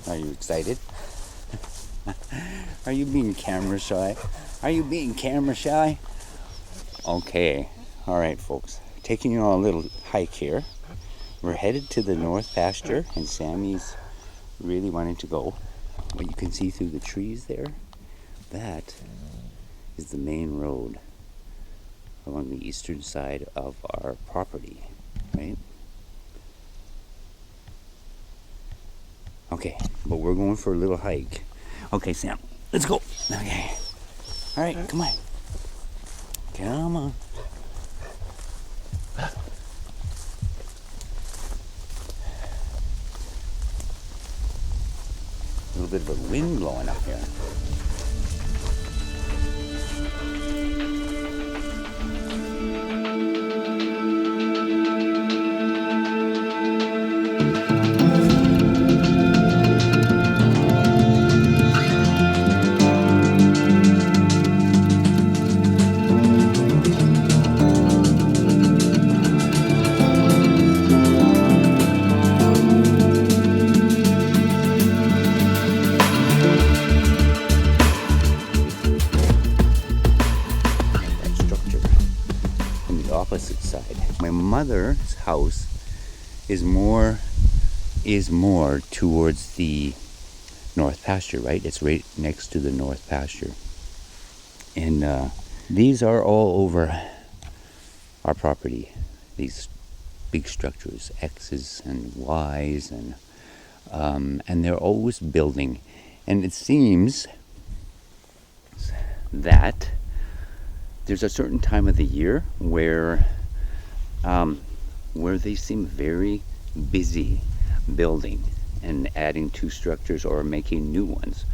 Are you excited? Are you being camera shy? Are you being camera shy? Okay. All right, folks. Taking you on a little hike here. We're headed to the North Pasture, and Sammy's really wanting to go. What you can see through the trees there, that is the main road along the eastern side of our property, right? Okay, but we're going for a little hike. Okay, Sam, let's go. Okay. All right, come on. Come on. A little bit of a wind blowing up here. Opposite side. My mother's house is more towards the North Pasture, right? It's right next to the North Pasture. And these are all over our property. These big structures, X's and Y's, and they're always building. And it seems that there's a certain time of the year where they seem very busy building and adding to structures or making new ones.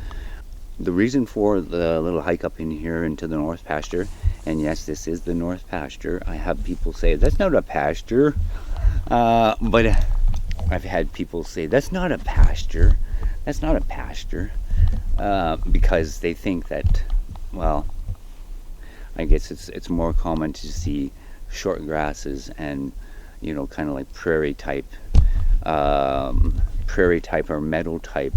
The reason for the little hike up in here into the North Pasture, and yes, this is the North Pasture. I have people say, that's not a pasture. But I've had people say, that's not a pasture. That's not a pasture. Because they think that, well, I guess it's more common to see short grasses and, you know, kind of like prairie type or meadow type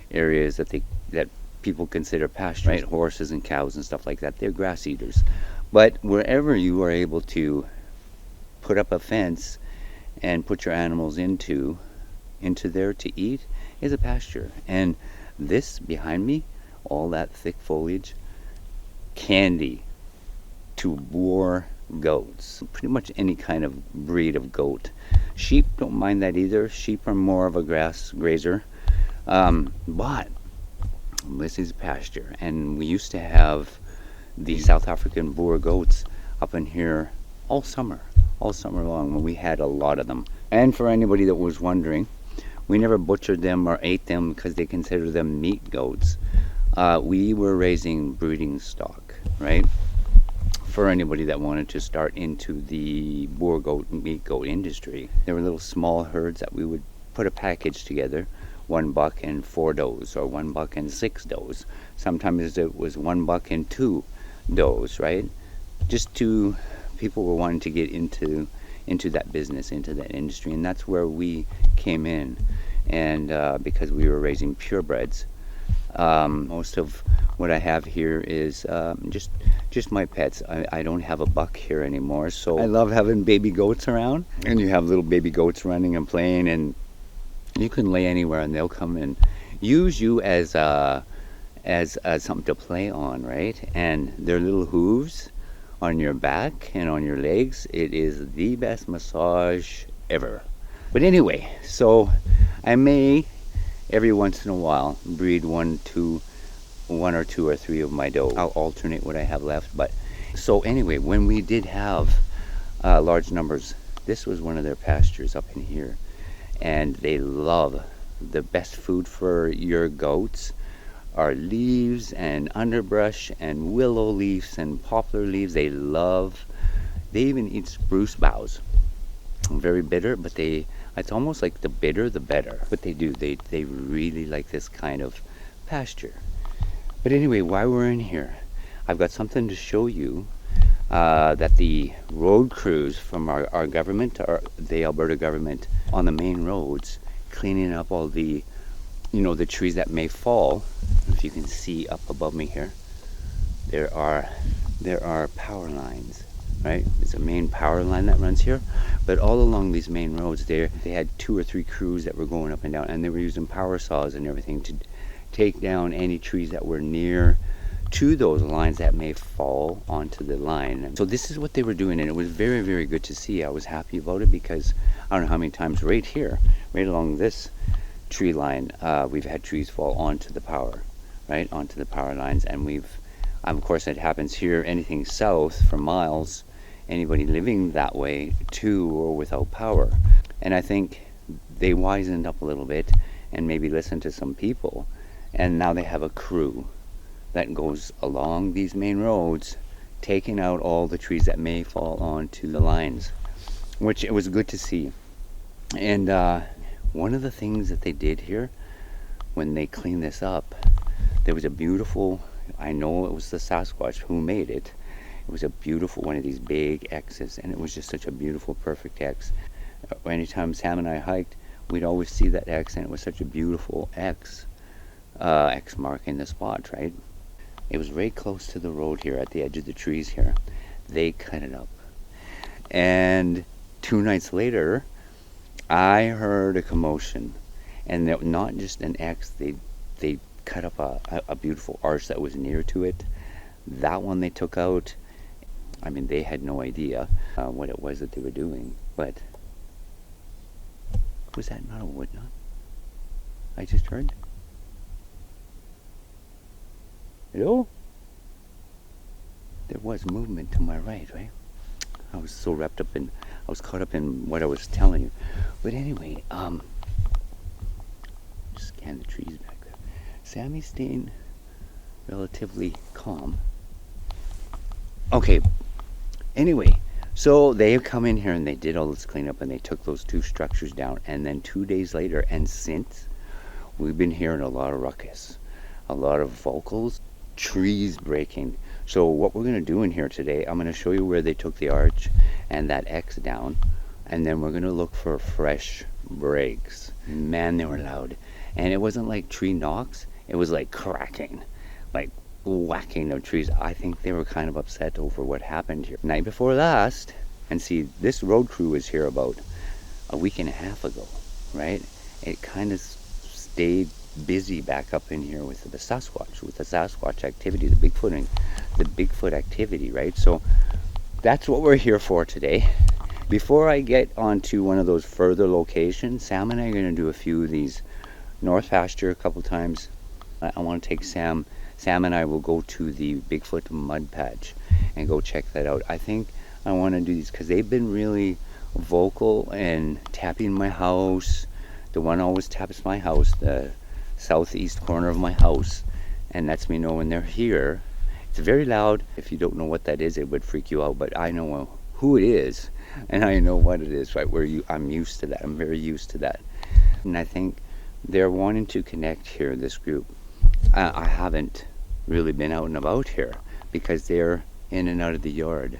areas that people consider pasture, right? Horses and cows and stuff like that, they're grass eaters. But wherever you are able to put up a fence and put your animals into there to eat is a pasture. And this behind me, all that thick foliage, candy to Boer goats, pretty much any kind of breed of goat. Sheep don't mind that either. Sheep are more of a grass grazer, but this is pasture. And we used to have the South African Boer goats up in here all summer long, when we had a lot of them. And for anybody that was wondering, we never butchered them or ate them because they consider them meat goats. We were raising breeding stock, right? For anybody that wanted to start into the Boer goat and meat goat industry. There were little small herds that we would put a package together, $1 and 4 does, or $1 and 6 does. Sometimes it was $1 and 2 does, right? Just to people were wanting to get into that business, into that industry, and that's where we came in. And because we were raising purebreds, most of what I have here is just my pets. I don't have a buck here anymore, so I love having baby goats around. And you have little baby goats running and playing, and you can lay anywhere and they'll come and use you as something to play on, right? And their little hooves on your back and on your legs, it is the best massage ever. But anyway, so I may every once in a while breed one or two or three of my doe. I'll alternate what I have left. But so anyway, when we did have large numbers, this was one of their pastures up in here, and they love the best food for your goats are leaves and underbrush and willow leaves and poplar leaves. They even eat spruce boughs. Very bitter, but it's almost like the bitter the better. But they really like this kind of pasture. But anyway, while we're in here, I've got something to show you that the road crews from our government, the Alberta government, on the main roads, cleaning up all the you know, the trees that may fall. If you can see up above me here, there are power lines, right? There's a main power line that runs here, but all along these main roads there, they had 2 or 3 crews that were going up and down, and they were using power saws and everything to take down any trees that were near to those lines that may fall onto the line. And so this is what they were doing, and it was very, very good to see. I was happy about it because I don't know how many times right here, right along this tree line, we've had trees fall onto the power, right, onto the power lines, and of course it happens here, anything south for miles, anybody living that way to or without power. And I think they wisened up a little bit and maybe listened to some people, and now they have a crew that goes along these main roads, taking out all the trees that may fall onto the lines, which it was good to see. And one of the things that they did here when they cleaned this up, there was a beautiful, I know it was the Sasquatch who made it. It was a beautiful one of these big X's, and it was just such a beautiful, perfect X. Anytime Sam and I hiked, we'd always see that X, and it was such a beautiful X, X marking the spot, right? It was right close to the road here at the edge of the trees here. They cut it up. And 2 nights later, I heard a commotion. And not just an X, they cut up a beautiful arch that was near to it. That one they took out. I mean, they had no idea what it was that they were doing. But was that not a wood knot? I just heard. Hello? There was movement to my right? I was so wrapped up in, I was caught up in what I was telling you. But anyway, scan the trees back there. Sammy's staying relatively calm. Okay, anyway, so they have come in here and they did all this cleanup and they took those 2 structures down, and then 2 days later, and since, we've been hearing a lot of ruckus, a lot of vocals, trees breaking. So what we're going to do in here today, I'm going to show you where they took the arch and that X down, and then we're going to look for fresh breaks. Man, they were loud. And it wasn't like tree knocks, it was like cracking, like whacking of trees. I think they were kind of upset over what happened here night before last. And see, this road crew was here about a week and a half ago, right? It kind of stayed busy back up in here with the Sasquatch activity, the Bigfoot activity, right? So that's what we're here for today. Before I get onto one of those further locations, Sam and I are going to do a few of these North-PASTURE a couple times. I want to take Sam and I will go to the Bigfoot mud patch and go check that out. I think I want to do these because they've been really vocal and tapping my house. The one always taps my house, the southeast corner of my house, and lets me know when they're here. It's very loud. If you don't know what that is, it would freak you out, but I know who it is and I know what it is, right? I'm used to that. I'm very used to that. And I think they're wanting to connect here, this group. I haven't really been out and about here because they're in and out of the yard,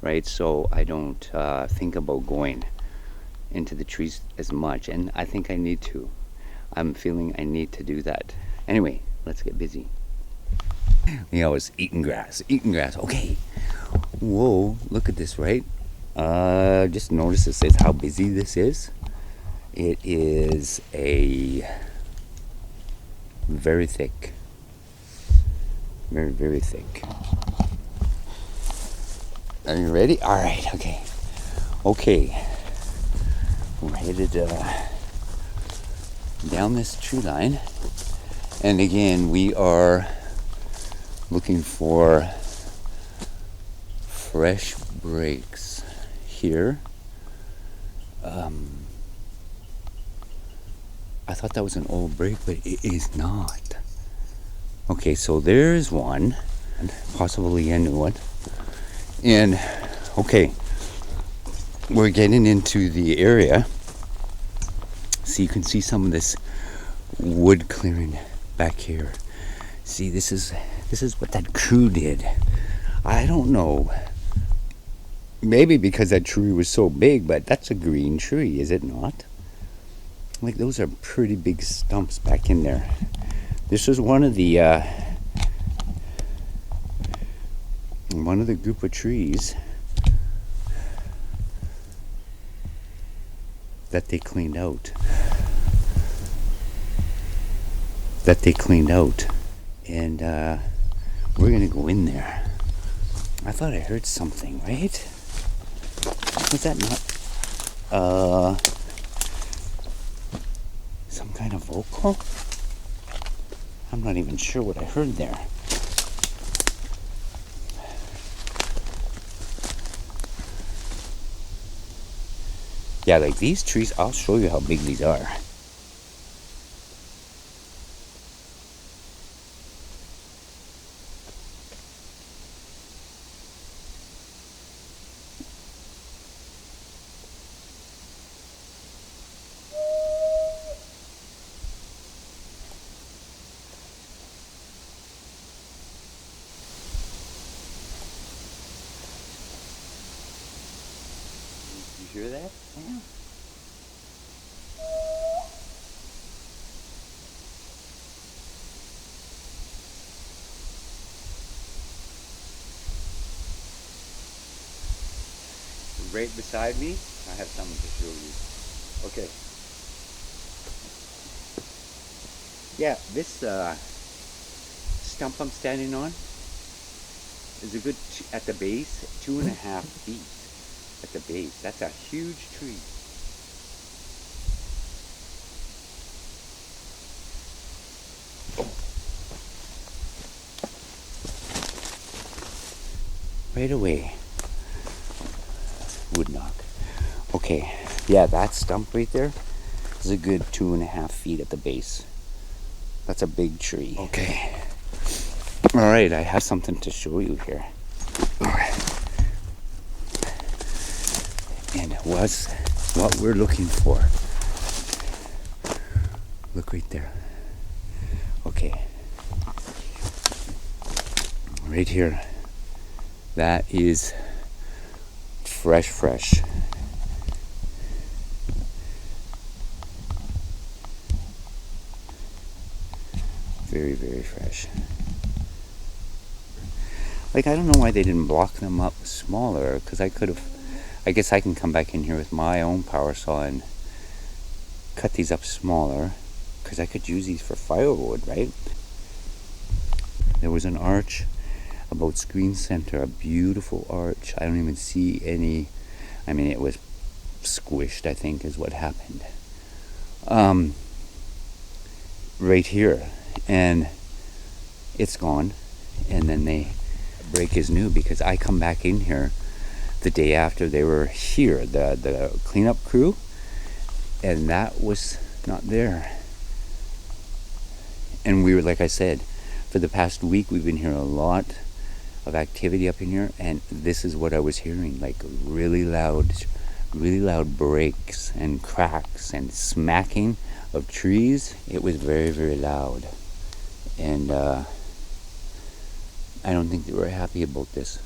right? So I don't think about going into the trees as much, and I think I need to. I'm feeling I need to do that. Anyway, let's get busy. You know, it's eating grass. Okay. Whoa, look at this, right? Just notice this is how busy this is. It is a very thick. Very, very thick. Are you ready? All right, okay. We're headed down this tree line, and again we are looking for fresh breaks here. I thought that was an old break, but it is not. Okay, so there's one, possibly a new one, and okay, we're getting into the area. So you can see some of this wood clearing back here. See, this is what that crew did. I don't know. Maybe because that tree was so big, but that's a green tree, is it not? Like, those are pretty big stumps back in there. This was one of the group of trees that they cleaned out. And we're gonna go in there. I thought I heard something, right? Was that not some kind of vocal? I'm not even sure what I heard there. Yeah, like these trees, I'll show you how big these are. You hear that? Yeah. Right beside me, I have something to show you. Okay. Yeah, this stump I'm standing on is a good, at the base, 2.5 feet at the base. That's a huge tree. Right away. Wood knock. Okay, yeah, that stump right there is a good 2.5 feet at the base. That's a big tree. Okay. All right, I have something to show you here. And it was what we're looking for. Look right there. Okay. Right here. That is fresh. Very, very fresh. Like, I don't know why they didn't block them up smaller, because I guess I can come back in here with my own power saw and cut these up smaller, because I could use these for firewood, right? There was an arch about screen center, a beautiful arch. I don't even see any, I mean, it was squished, I think is what happened. Right here, and it's gone. And then the break is new, because I come back in here the day after they were here, the cleanup crew, and that was not there. And we were, like I said, for the past week we've been hearing a lot of activity up in here, and this is what I was hearing, like really loud breaks and cracks and smacking of trees. It was very, very loud, and I don't think they were happy about this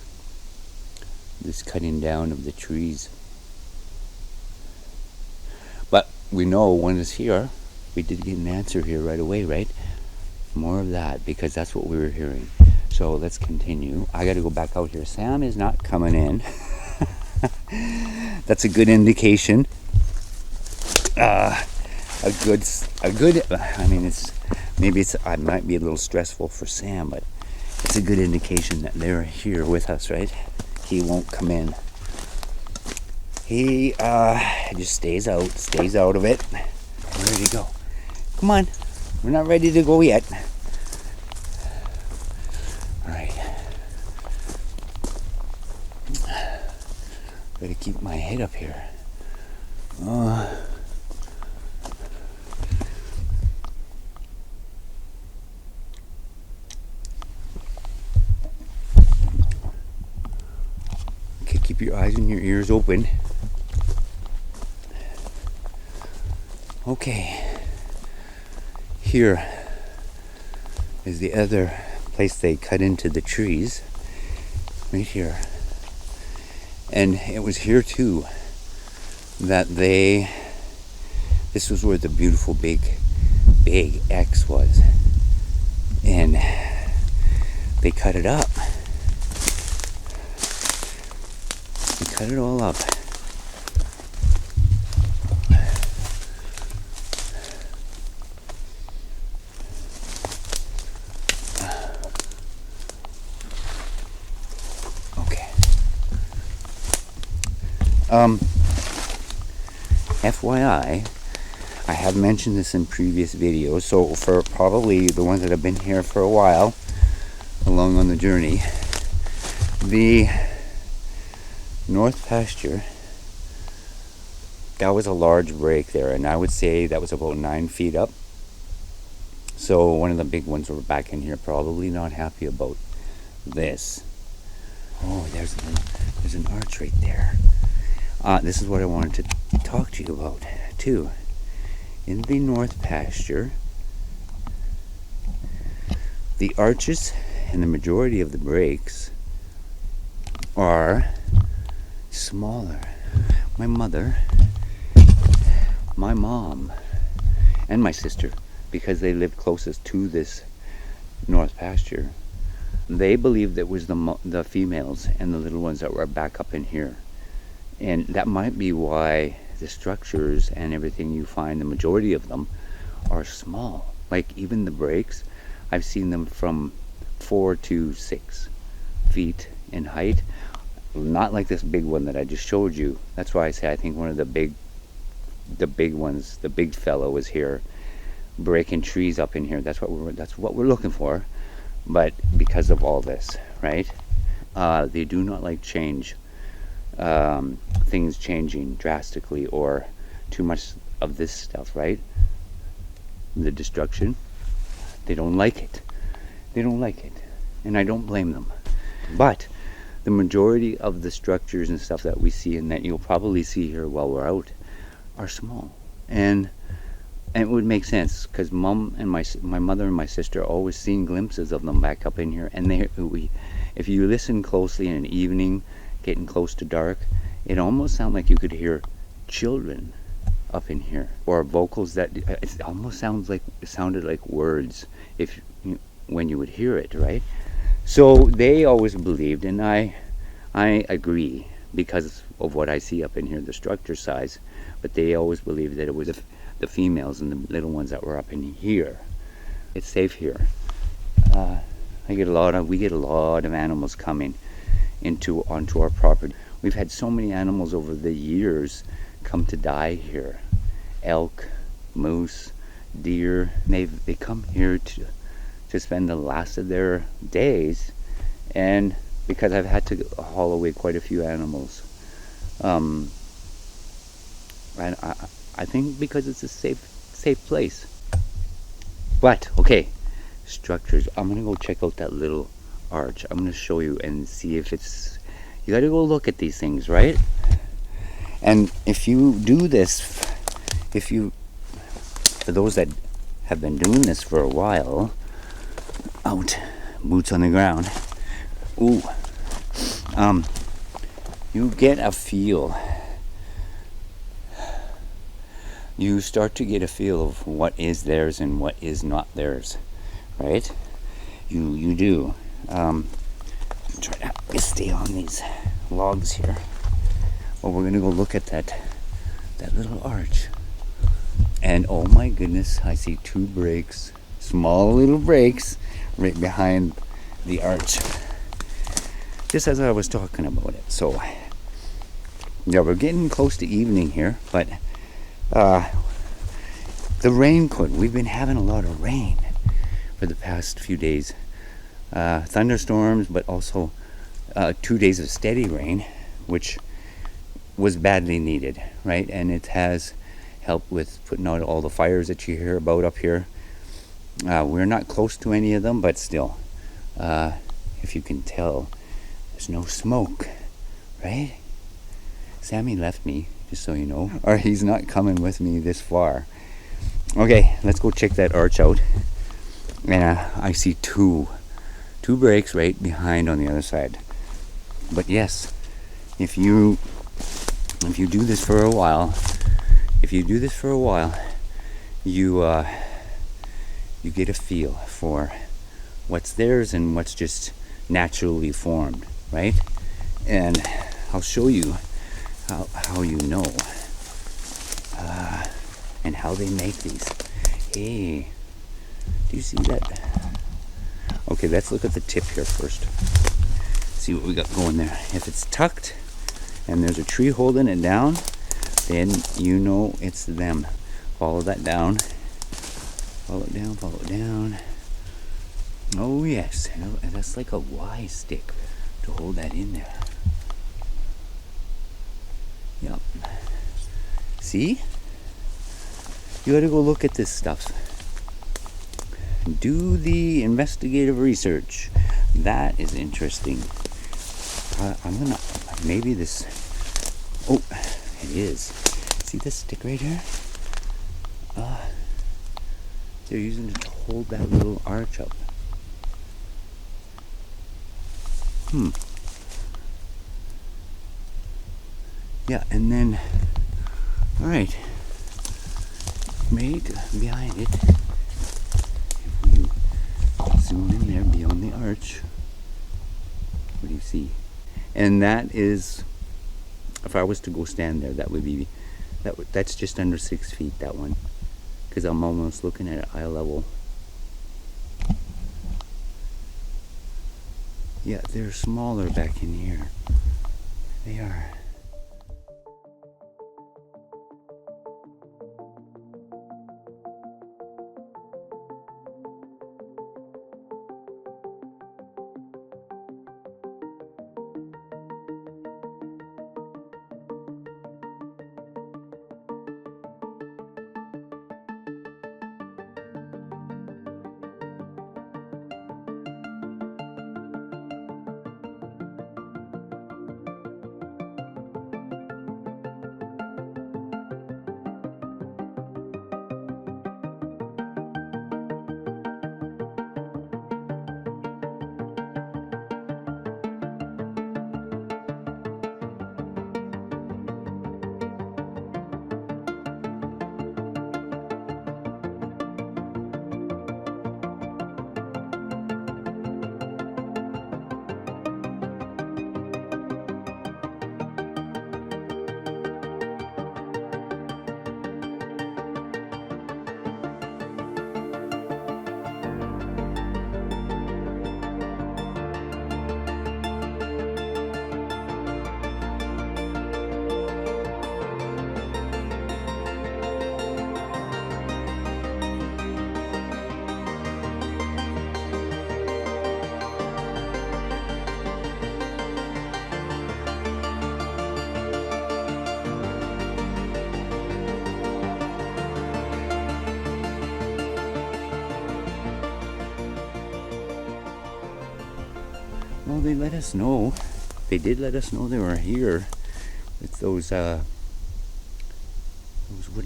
cutting down of the trees. But we know when it's here, we did get an answer here right away, right? More of that, because that's what we were hearing. So let's continue. I got to go back out here. Sam is not coming in. That's a good indication. A good. I mean, it might be a little stressful for Sam, but it's a good indication that they're here with us, right? He won't come in. He just stays out of it. Where did he go? Come on, we're not ready to go yet. All right. Gotta keep my head up here. Okay, keep your eyes and your ears open. Okay. Here is the other place they cut into the trees. Right here. And it was here too that they This was where the beautiful big X was. And they cut it up. They cut it all up. Okay. FYI, I have mentioned this in previous videos, so for probably the ones that have been here for a while, along on the journey, the North-PASTURE, that was a large break there, and I would say that was about 9 feet up. So one of the big ones were back in here, probably not happy about this. Oh, there's an arch right there. This is what I wanted to talk to you about too. In the North-PASTURE, the arches and the majority of the breaks are smaller. My mother, my mom, and my sister, because they lived closest to this North-PASTURE, they believed it was the females and the little ones that were back up in here. And that might be why the structures and everything you find, the majority of them, are small. Like even the breaks, I've seen them from 4 to 6 feet in height. Not like this big one that I just showed you. That's why I say I think one of the big ones, the big fellow, was here breaking trees up in here. That's what we're looking for. But because of all this, right? They do not like change. Things changing drastically or too much of this stuff, right? The destruction. They don't like it. They don't like it. And I don't blame them. But the majority of the structures and stuff that we see and that you'll probably see here while we're out are small. And it would make sense because Mom and my mother and my sister always seen glimpses of them back up in here. And if you listen closely in an evening, getting close to dark, it almost sounded like you could hear children up in here, or vocals that it almost sounded like words when you would hear it, right? So they always believed, and I agree because of what I see up in here, the structure size, but they always believed that it was the females and the little ones that were up in here. It's safe here. We get a lot of animals coming onto our property. We've had so many animals over the years come to die here. Elk, moose, deer. They come here to spend the last of their days, and because I've had to haul away quite a few animals, and I think because it's a safe place. But okay, structures. I'm gonna go check out that little arch. I'm gonna show you and see if it's. You gotta go look at these things, right? And if you do this, for those that have been doing this for a while, out, boots on the ground, you get a feel. You start to get a feel of what is theirs and what is not theirs, right? You do. Try to stay on these logs here. Well, we're gonna go look at that little arch. And oh my goodness, I see 2 breaks, small little breaks, right behind the arch. Just as I was talking about it. So, yeah, we're getting close to evening here, but the rain we've been having a lot of rain for the past few days. Thunderstorms, but also 2 days of steady rain, which was badly needed, right? And it has helped with putting out all the fires that you hear about up here. We're not close to any of them, but still, if you can tell, there's no smoke, right? Sammy left me, just so you know, or he's not coming with me this far. Okay, let's go check that arch out. And I see two breaks right behind on the other side. But yes, if you do this for a while, if you do this for a while, you get a feel for what's theirs and what's just naturally formed, right? And I'll show you how you know and how they make these. Hey, do you see that? Okay, let's look at the tip here first. See what we got going there. If it's tucked and there's a tree holding it down, then you know it's them. Follow that down. Follow it down, follow it down. Oh yes, and that's like a Y stick to hold that in there. Yep. See? You gotta go look at this stuff. Do the investigative research. That is interesting. I'm gonna, maybe this, oh, it is. See this stick right here? They're using it to hold that little arch up. Yeah, and then, all right, right behind it, if we zoom in there beyond the arch, what do you see? And that is, if I was to go stand there, that would be, that's just under 6 feet, that one, because I'm almost looking at eye level. Yeah, they're smaller back in here. They are. Well, they let us know. They did let us know they were here. It's those wood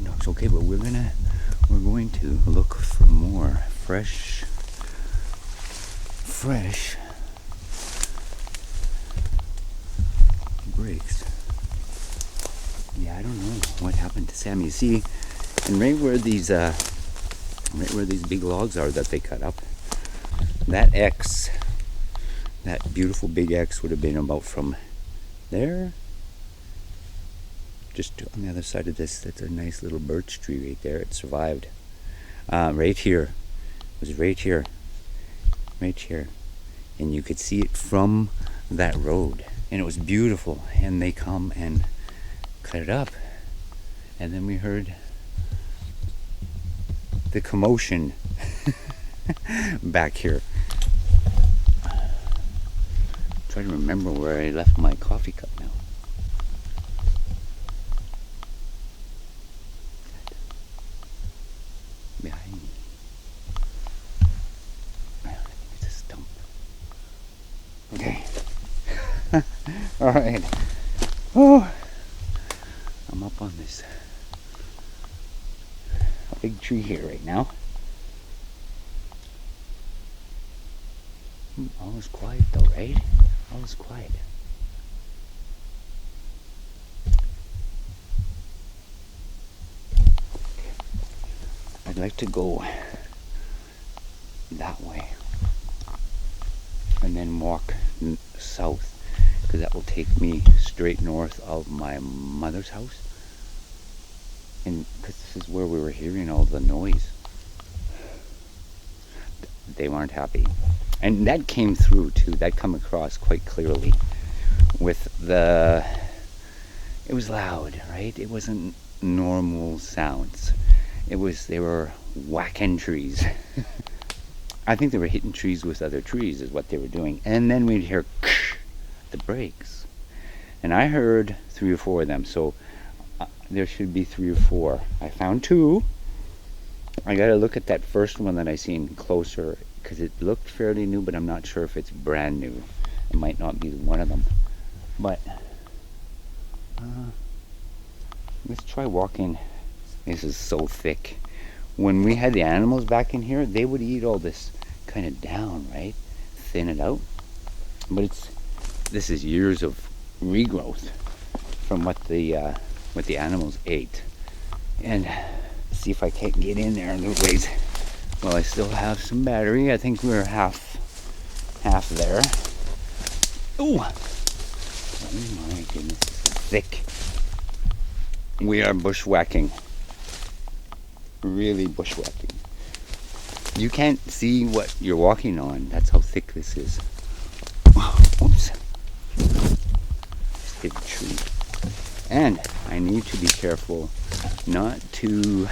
knocks. Okay, but we're going to look for more fresh bricks. Yeah, I don't know what happened to Sammy. You see, and right where these big logs are that they cut up, that X. That beautiful big X would have been about from there, just on the other side of this. That's a nice little birch tree right there. It survived. Right here. It was right here. Right here. And you could see it from that road. And it was beautiful. And they come and cut it up. And then we heard the commotion back here. Trying to remember where I left my coffee cup now. Behind me. I think it's a stump. Okay. All right. Oh, I'm up on this big tree here right now. All is quiet though, right? All is quiet. like to go that way and then walk south, because that will take me straight north of my mother's house, and because this is where we were hearing all the noise. They weren't happy, and that came through too. That come across quite clearly with the, it was loud, right? It wasn't normal sounds. It was, they were whacking trees. I think they were hitting trees with other trees is what they were doing. And then we'd hear the brakes. And I heard 3 or 4 of them, so there should be 3 or 4. I found 2. I gotta look at that first one that I seen closer, because it looked fairly new, but I'm not sure if it's brand new. It might not be one of them. But let's try walking. This is so thick. When we had the animals back in here, they would eat all this kind of down, right? Thin it out. But this is years of regrowth from what the animals ate. And see if I can't get in there in the ways. Well, I still have some battery. I think we're half there. Ooh! Oh my goodness, this is thick. We are bushwhacking. Really bushwhacking. You can't see what you're walking on. That's how thick this is. Oops. Just hit a tree. And I need to be careful not to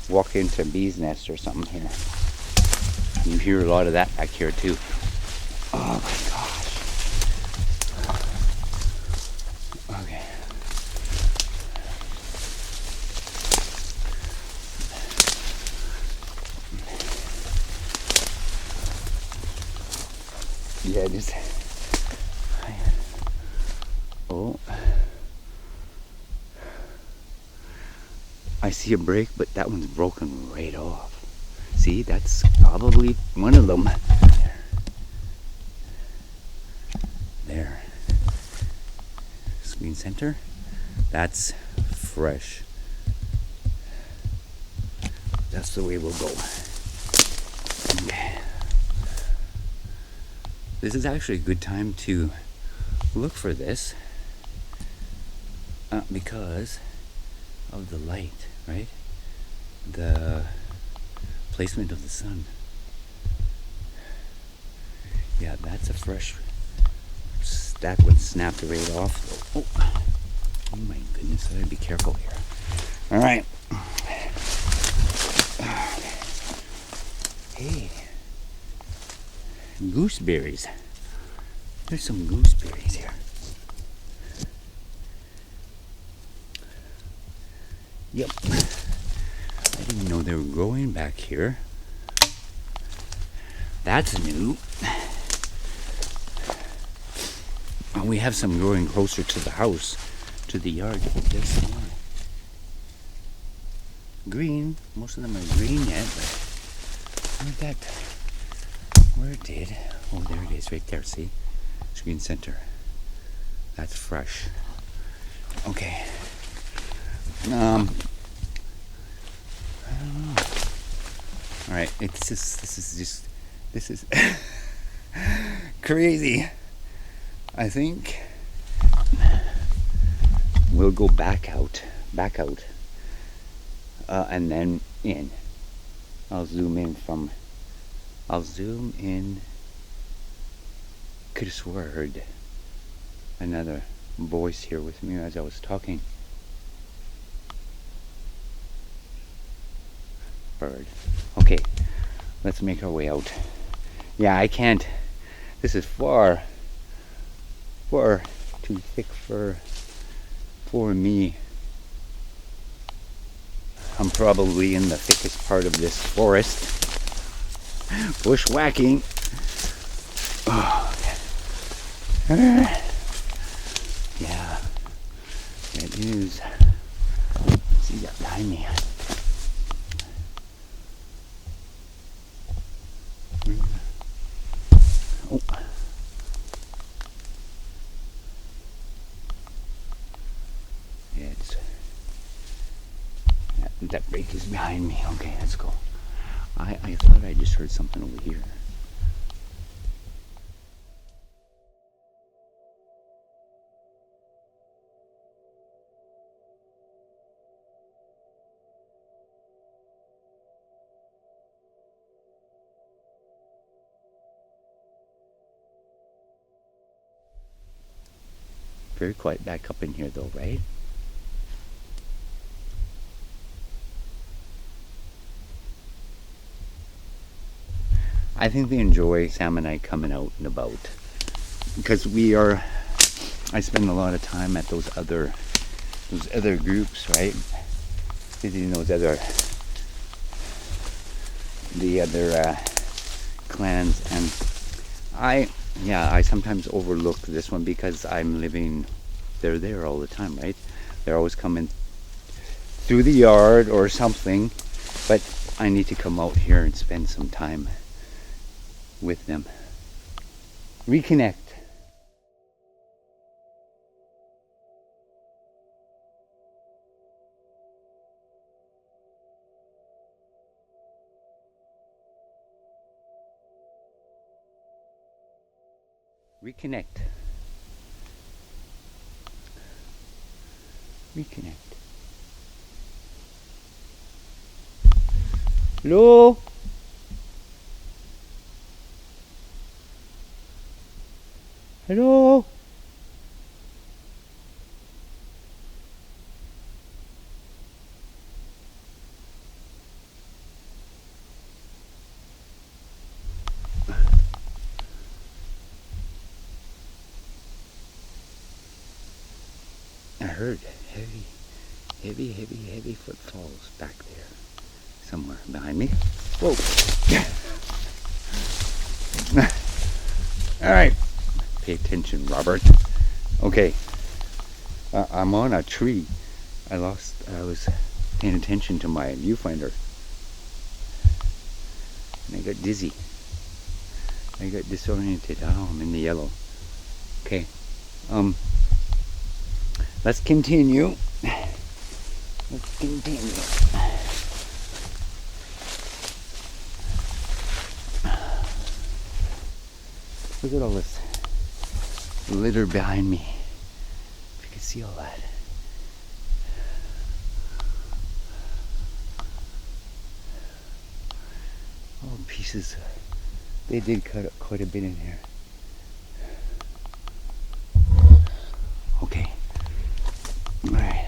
walk into a bee's nest or something here. You hear a lot of that back here too. Oh my gosh. Okay. Yeah, it is. Oh. I see a brake, but that one's broken right off. See, that's probably one of them. There. Screen center. That's fresh. That's the way we'll go. Okay. This is actually a good time to look for this because of the light, right? The placement of the sun. Yeah, that's a fresh. That one snapped right off. Oh my goodness, I gotta be careful here. All right. Hey, gooseberries. There's some gooseberries here. Yep. I didn't know they were growing back here. That's new. And we have some growing closer to the house, to the yard. There's some more. Green. Most of them are green yet, but where it did. Oh, there it is right there, see? Screen center. That's fresh. Okay. I don't know. All right, this is crazy. I think we'll go back out, and then in. I'll zoom in. Could have swore I heard another voice here with me as I was talking. Bird. Okay, let's make our way out. Yeah, I can't. This is far too thick for me. I'm probably in the thickest part of this forest. Bushwhacking. Oh, okay. Yeah, it is. See that behind me. Oh. Yeah, That break is behind me. Okay, let's go. I thought I just heard something over here. Very quiet back up in here though, right? I think they enjoy Sam and I coming out and about because I spend a lot of time at those other groups, right? Visiting the other clans, and I sometimes overlook this one because they're there all the time, right? They're always coming through the yard or something, but I need to come out here and spend some time with them. Reconnect. Reconnect. Reconnect. Hello? Hello? I heard heavy footfalls back there. Somewhere behind me. Whoa. All right. Pay attention, Robert. Okay. I'm on a tree. I was paying attention to my viewfinder. And I got dizzy. I got disoriented. Oh, I'm in the yellow. Okay. Let's continue. Let's continue. Look at all this litter behind me. If you can see all that. All pieces. They did cut up quite a bit in here. Okay. Alright.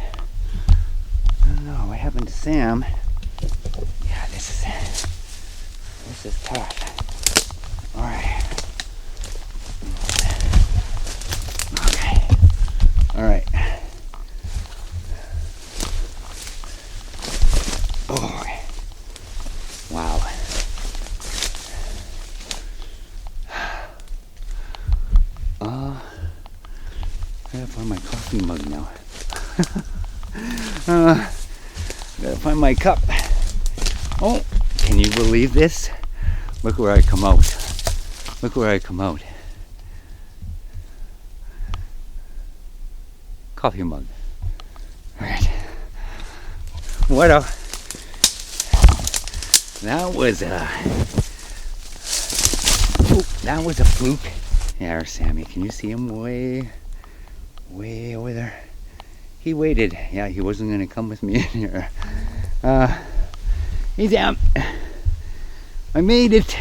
I don't know what happened to Sam. Yeah, this is tough. Alright. Okay. Alright. Oh. Wow. I gotta find my coffee mug now. Gotta find my cup. Oh, can you believe this? Look where I come out. Look where I come out. Coffee mug. Alright. What a... That was a fluke. Yeah, there's Sammy. Can you see him way over there? He waited. Yeah, he wasn't gonna come with me in here. He's out. I made it.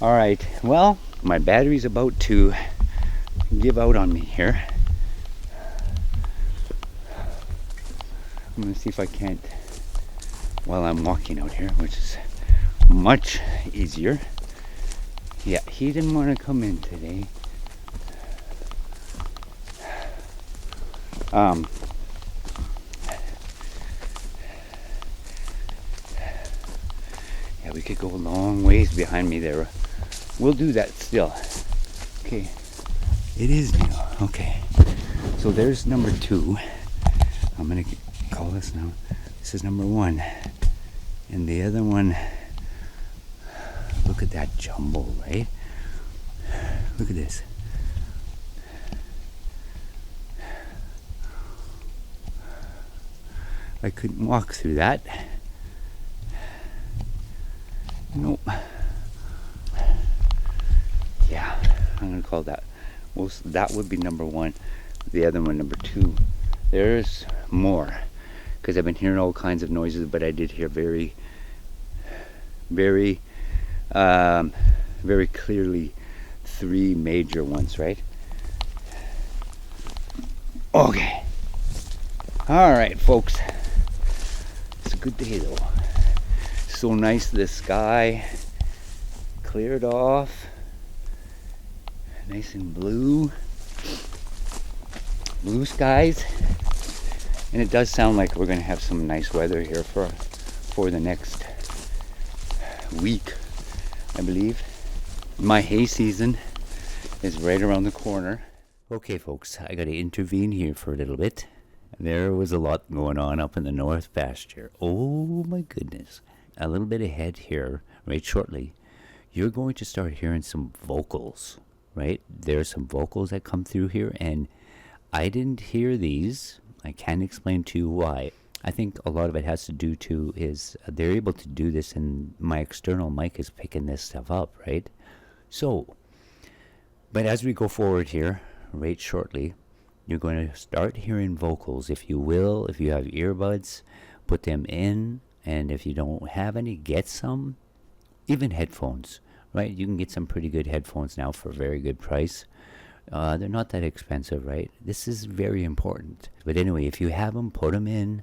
All right. Well, my battery's about to give out on me here. I'm gonna see if I can't, while I'm walking out here, which is much easier. Yeah, he didn't want to come in today. Yeah, we could go a long ways behind me there. We'll do that still. Okay, it is new. Okay, so there's number 2. I'm gonna call this now. This is number 1, and the other one. Look at that jumble, right? Look at this. I couldn't walk through that. Nope. Yeah, I'm gonna call that. Well, that would be number one. The other one, number two. There's more, because I've been hearing all kinds of noises, but I did hear very clearly three major ones, right? Okay. All right, folks. It's a good day though. So nice, the sky cleared off, nice and blue skies, and it does sound like we're going to have some nice weather here for the next week, I believe. My hay season is right around the corner. Okay, folks, I got to intervene here for a little bit. There was a lot going on up in the North Pasture. Oh my goodness. A little bit ahead here, right shortly, you're going to start hearing some vocals, right? There's some vocals that come through here, and I didn't hear these. I can't explain to you why. I think a lot of it has to do to is they're able to do this, and my external mic is picking this stuff up, right? So, but as we go forward here, right shortly, you're going to start hearing vocals. If you will, if you have earbuds, put them in. And if you don't have any, get some. Even headphones, right? You can get some pretty good headphones now for a very good price. They're not that expensive, right? This is very important. But anyway, if you have them, put them in.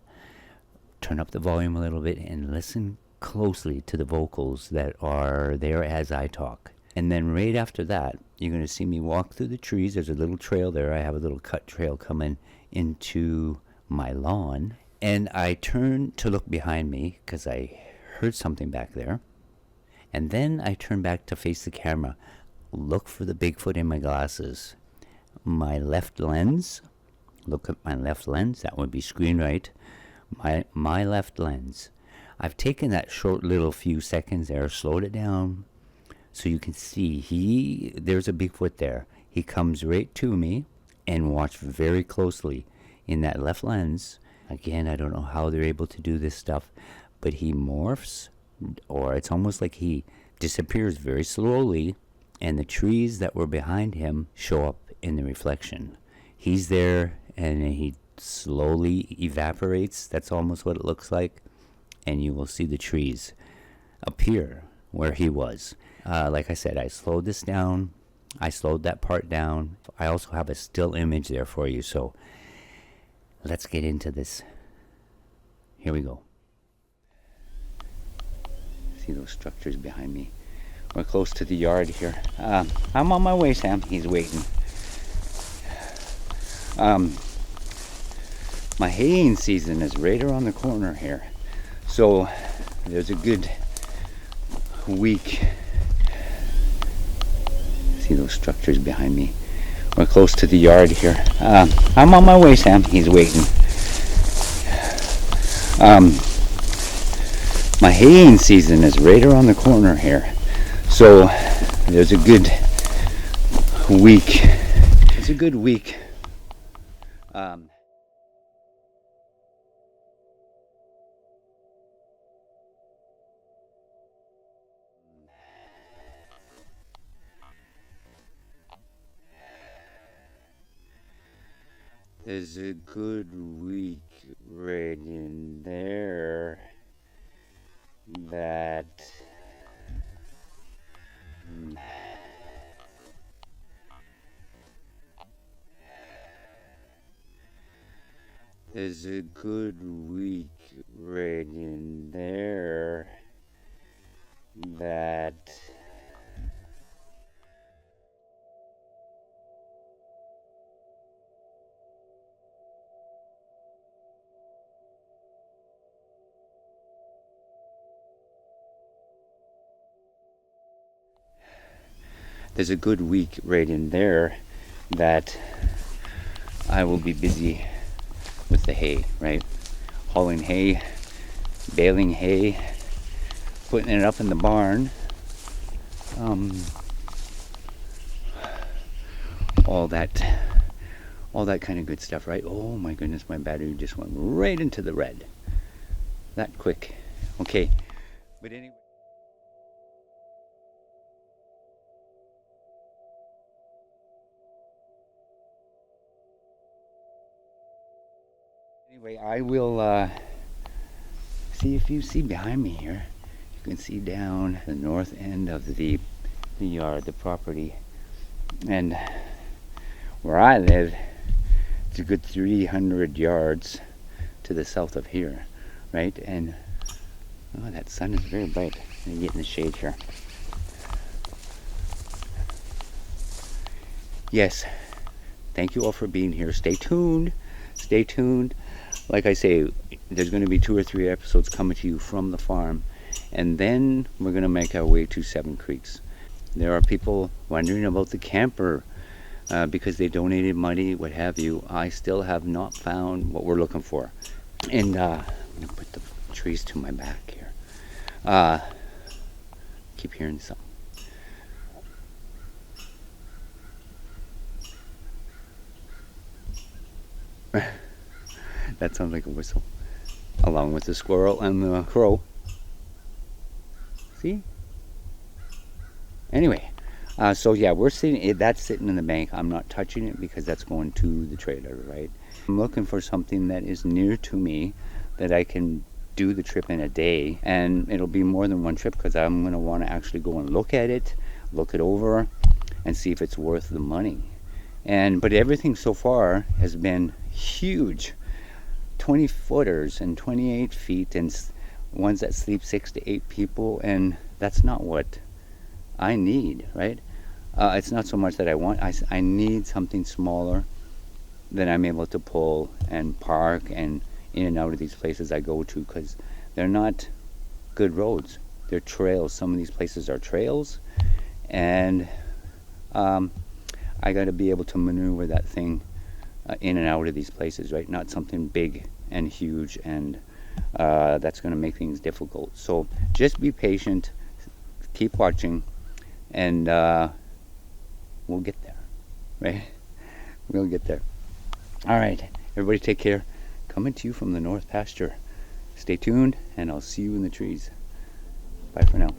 Turn up the volume a little bit and listen closely to the vocals that are there as I talk. And then right after that, you're going to see me walk through the trees. There's a little trail there. I have a little cut trail coming into my lawn. And I turned to look behind me because I heard something back there. And then I turned back to face the camera. Look for the Bigfoot in my glasses. My left lens. Look at my left lens. That would be screen right. My left lens. I've taken that short little few seconds there, slowed it down, so you can see there's a Bigfoot there. He comes right to me, and watch very closely in that left lens. Again, I don't know how they're able to do this stuff, but he morphs, or it's almost like he disappears very slowly, and the trees that were behind him show up in the reflection. He's there, and he slowly evaporates. That's almost what it looks like, and you will see the trees appear where he was. Like I said, I slowed this down. I slowed that part down. I also have a still image there for you, so let's get into this. Here we go. See those structures behind me? We're close to the yard here. I'm on my way, Sam. He's waiting. My haying season is right around the corner here. So there's a good week. See those structures behind me? We're close to the yard here. I'm on my way, Sam. He's waiting. My haying season is right around the corner here. So there's a good week. It's a good week. There's a good week right in there that there's a good week right in there that there's a good week right in there that I will be busy with the hay, right? Hauling hay, baling hay, putting it up in the barn, all that kind of good stuff, right? Oh my goodness, my battery just went right into the red. that quick. Okay, but anyway, I will see if you see behind me here. You can see down the north end of the yard, the property, and where I live, it's a good 300 yards to the south of here, right? And oh, that sun is very bright. Let me get in the shade here. Yes, thank you all for being here. Stay tuned. Stay tuned. Like I say, there's going to be 2 or 3 episodes coming to you from the farm, and then we're going to make our way to Seven Creeks. There are people wondering about the camper because they donated money, what have you. I still have not found what we're looking for. And I'm going to put the trees to my back here. Keep hearing something. That sounds like a whistle, along with the squirrel and the crow. See? Anyway, so yeah, we're sitting. That's sitting in the bank. I'm not touching it because that's going to the trailer, right? I'm looking for something that is near to me, that I can do the trip in a day, and it'll be more than one trip because I'm going to want to actually go and look at it, look it over, and see if it's worth the money. But everything so far has been huge. 20 footers and 28 feet and ones that sleep 6 to 8 people, and that's not what I need, right? It's not so much that I want. I need something smaller that I'm able to pull and park and in and out of these places I go to, because they're not good roads. They're trails. Some of these places are trails, and I got to be able to maneuver that thing in and out of these places, right? Not something big and huge, and that's going to make things difficult. So just be patient, keep watching, and we'll get there, right? We'll get there. All right, everybody take care. Coming to you from the North Pasture. Stay tuned, and I'll see you in the trees. Bye for now.